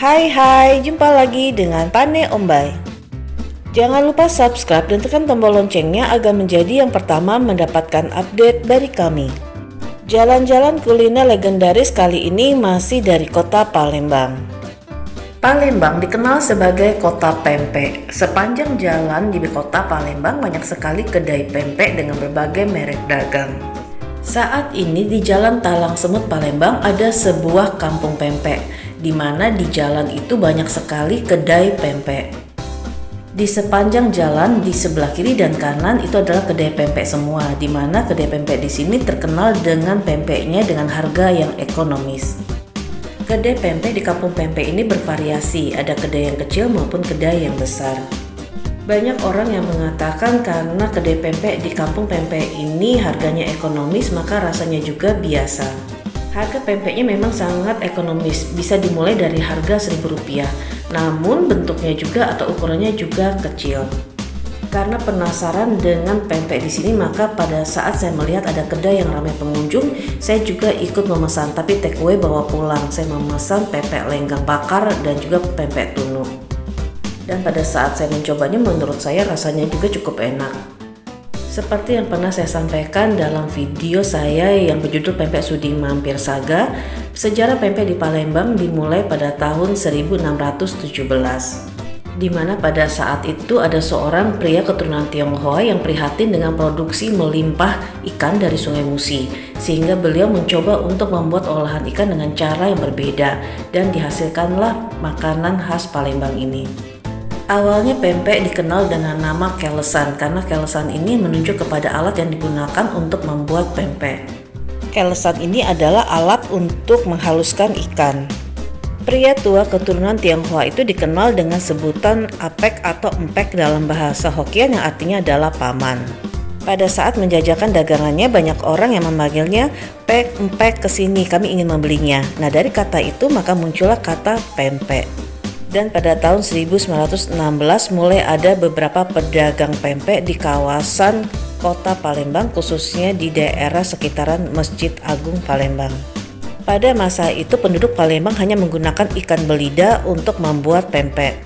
Hai, jumpa lagi dengan Pane Ombay. Jangan lupa subscribe dan tekan tombol loncengnya agar menjadi yang pertama mendapatkan update dari kami. Jalan-jalan kuliner legendaris kali ini masih dari kota Palembang. Palembang dikenal sebagai kota pempek. Sepanjang jalan di kota Palembang banyak sekali kedai pempek dengan berbagai merek dagang. Saat ini di Jalan Talang Semut Palembang ada sebuah kampung pempek, di mana di jalan itu banyak sekali kedai pempek. Di sepanjang jalan di sebelah kiri dan kanan itu adalah kedai pempek semua, di mana kedai pempek di sini terkenal dengan pempeknya dengan harga yang ekonomis. Kedai pempek di kampung pempek ini bervariasi, ada kedai yang kecil maupun kedai yang besar. Banyak orang yang mengatakan karena kedai pempek di kampung pempek ini harganya ekonomis, maka rasanya juga biasa. Harga pempeknya memang sangat ekonomis, bisa dimulai dari harga Rp1.000, namun bentuknya juga atau ukurannya juga kecil. Karena penasaran dengan pempek di sini, maka pada saat saya melihat ada kedai yang ramai pengunjung, saya juga ikut memesan, tapi take away bawa pulang. Saya memesan pempek lenggang bakar dan juga pempek tunu. Dan pada saat saya mencobanya, menurut saya rasanya juga cukup enak. Seperti yang pernah saya sampaikan dalam video saya yang berjudul Pempek Sudi Mampir Saga, sejarah pempek di Palembang dimulai pada tahun 1617. Di mana pada saat itu ada seorang pria keturunan Tionghoa yang prihatin dengan produksi melimpah ikan dari Sungai Musi, sehingga beliau mencoba untuk membuat olahan ikan dengan cara yang berbeda, dan dihasilkanlah makanan khas Palembang ini. Awalnya pempek dikenal dengan nama kelesan karena kelesan ini menunjuk kepada alat yang digunakan untuk membuat pempek. Kelesan ini adalah alat untuk menghaluskan ikan. Pria tua keturunan Tionghoa itu dikenal dengan sebutan apek atau empek dalam bahasa Hokkien yang artinya adalah paman. Pada saat menjajakan dagangannya, banyak orang yang memanggilnya pek, empek, kesini, kami ingin membelinya. Nah, dari kata itu maka muncullah kata pempek. Dan pada tahun 1916 mulai ada beberapa pedagang pempek di kawasan kota Palembang, khususnya di daerah sekitaran Masjid Agung Palembang. Pada masa itu penduduk Palembang hanya menggunakan ikan belida untuk membuat pempek.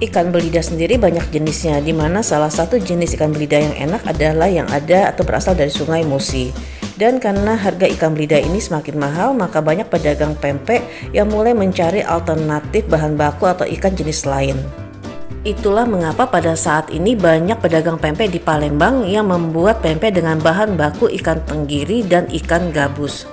Ikan belida sendiri banyak jenisnya, di mana salah satu jenis ikan belida yang enak adalah yang ada atau berasal dari Sungai Musi. Dan karena harga ikan belida ini semakin mahal, maka banyak pedagang pempek yang mulai mencari alternatif bahan baku atau ikan jenis lain. Itulah mengapa pada saat ini banyak pedagang pempek di Palembang yang membuat pempek dengan bahan baku ikan tenggiri dan ikan gabus.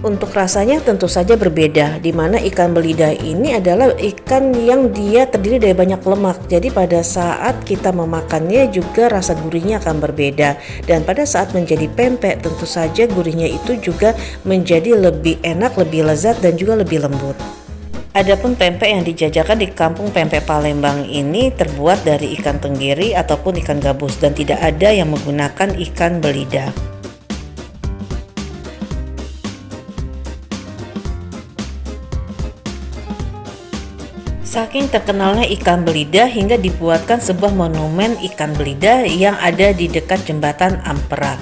Untuk rasanya tentu saja berbeda, di mana ikan belida ini adalah ikan yang dia terdiri dari banyak lemak. Jadi pada saat kita memakannya juga rasa gurihnya akan berbeda. Dan pada saat menjadi pempek tentu saja gurihnya itu juga menjadi lebih enak, lebih lezat dan juga lebih lembut. Adapun pempek yang dijajakan di kampung pempek Palembang ini terbuat dari ikan tenggiri ataupun ikan gabus dan tidak ada yang menggunakan ikan belida. Saking terkenalnya ikan belida hingga dibuatkan sebuah monumen ikan belida yang ada di dekat jembatan Ampera.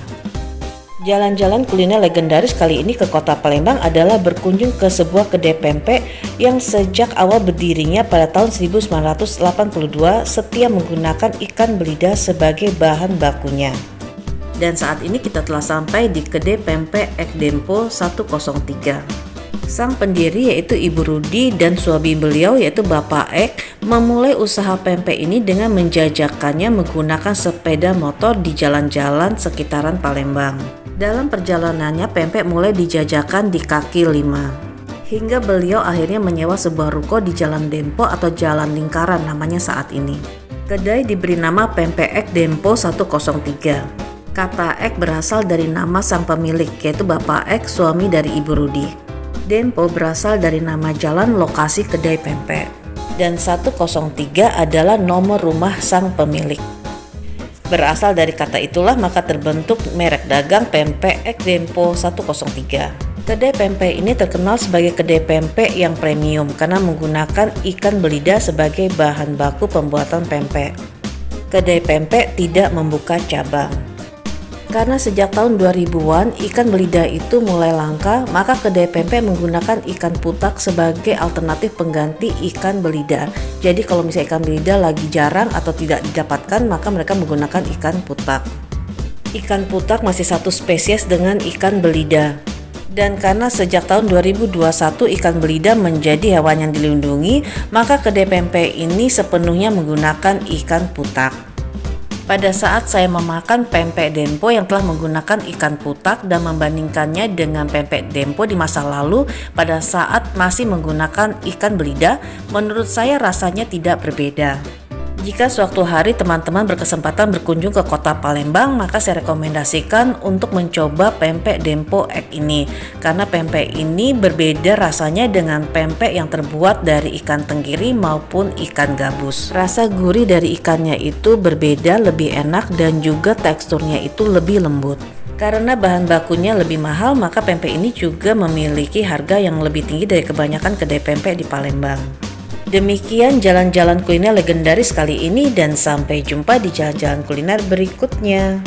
Jalan-jalan kuliner legendaris kali ini ke kota Palembang adalah berkunjung ke sebuah kedai pempek yang sejak awal berdirinya pada tahun 1982 setia menggunakan ikan belida sebagai bahan bakunya. Dan saat ini kita telah sampai di kedai pempek Ek Dempo 103. Sang pendiri yaitu Ibu Rudi dan suami beliau yaitu Bapak Ek memulai usaha pempek ini dengan menjajakannya menggunakan sepeda motor di jalan-jalan sekitaran Palembang. Dalam perjalanannya pempek mulai dijajakan di kaki lima. Hingga beliau akhirnya menyewa sebuah ruko di Jalan Dempo atau Jalan Lingkaran namanya saat ini. Kedai diberi nama Pempek Ek Dempo 103. Kata Ek berasal dari nama sang pemilik yaitu Bapak Ek, suami dari Ibu Rudi. Dempo berasal dari nama jalan lokasi kedai pempek, dan 103 adalah nomor rumah sang pemilik. Berasal dari kata itulah maka terbentuk merek dagang Pempek Ek Dempo 103. Kedai pempek ini terkenal sebagai kedai pempek yang premium karena menggunakan ikan belida sebagai bahan baku pembuatan pempek. Kedai pempek tidak membuka cabang. Karena sejak tahun 2000-an ikan belida itu mulai langka, maka kedai pempek menggunakan ikan putak sebagai alternatif pengganti ikan belida. Jadi kalau misalnya ikan belida lagi jarang atau tidak didapatkan, maka mereka menggunakan ikan putak. Ikan putak masih satu spesies dengan ikan belida. Dan karena sejak tahun 2021 ikan belida menjadi hewan yang dilindungi, maka kedai pempek ini sepenuhnya menggunakan ikan putak. Pada saat saya memakan pempek Dempo yang telah menggunakan ikan putak dan membandingkannya dengan pempek Dempo di masa lalu pada saat masih menggunakan ikan belida, menurut saya rasanya tidak berbeda. Jika suatu hari teman-teman berkesempatan berkunjung ke kota Palembang, maka saya rekomendasikan untuk mencoba pempek Dempo Egg ini. Karena pempek ini berbeda rasanya dengan pempek yang terbuat dari ikan tenggiri maupun ikan gabus. Rasa gurih dari ikannya itu berbeda, lebih enak dan juga teksturnya itu lebih lembut. Karena bahan bakunya lebih mahal, maka pempek ini juga memiliki harga yang lebih tinggi dari kebanyakan kedai pempek di Palembang. Demikian jalan-jalan kuliner legendaris kali ini dan sampai jumpa di jalan-jalan kuliner berikutnya.